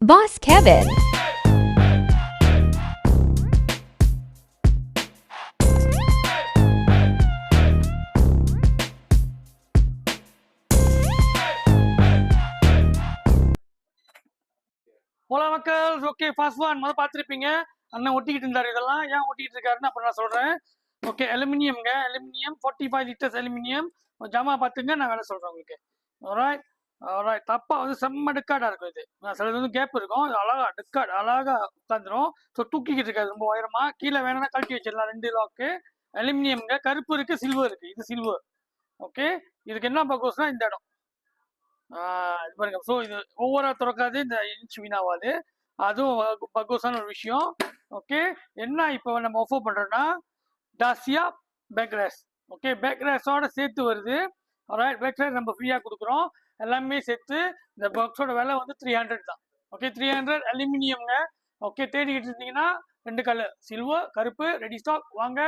Boss Kevin. போல மக்கள் okay first one முதல்ல பார்த்துருப்பீங்க. அண்ணன் ஒட்டிக்கிட்டு இருந்தாரு. இதெல்லாம் ஏன் ஒட்டிக்கிட்டு இருக்காருன்னு அப்புறம் நான் சொல்றேன். ஓகே அலுமினியம்ங்க, அலுமினியம் 45 லிட்டர்ஸ் அலுமினியம். ஜாமா பார்த்துங்க, நான் வேலை சொல்றேன் உங்களுக்கு. Alright alright. தப்பா வந்து செம்ம டிக்கார்டா இருக்கும் இது. சிலது வந்து கேப் இருக்கும், அது அழகா டிக்கார்ட் அழகா உட்காந்துரும். ஸோ தூக்கிக்கிட்டு இருக்காது ரொம்ப உயரமா. கீழே வேணும்னா கழட்டி வச்சிடலாம். 2 லாக்கு அலுமினியம்ங்க. கருப்பு இருக்கு, சில்வர் இருக்கு. இது சில்வர். ஓகே, இதுக்கு என்ன பக்கோஸ்னா இந்த இடம் இது பாருங்க. ஸோ இது ஒவ்வொரு திறக்காது, இந்த இன்ச் வீணாவாது. அதுவும் பக்கோஸான ஒரு விஷயம். ஓகே, என்ன இப்போ நம்ம ஆஃபர் பண்றோம்னா டாசியா பேக்ரேஸ். ஓகே, பேக்ரேஸோட சேர்த்து வருது. ஆல்ரைட், பேக்ரேஸ் நம்ம ஃப்ரீயாக கொடுக்குறோம். எல்லாமே சேர்த்து இந்த பாக்ஸோட விலை வந்து 300 தான். ஓகே, 300 அலுமினியம்ங்க. ஓகே, தேடிக்கிட்டு இருந்தீங்கன்னா 2 கலர் சில்வர் கருப்பு ரெடி ஸ்டாக் வாங்க.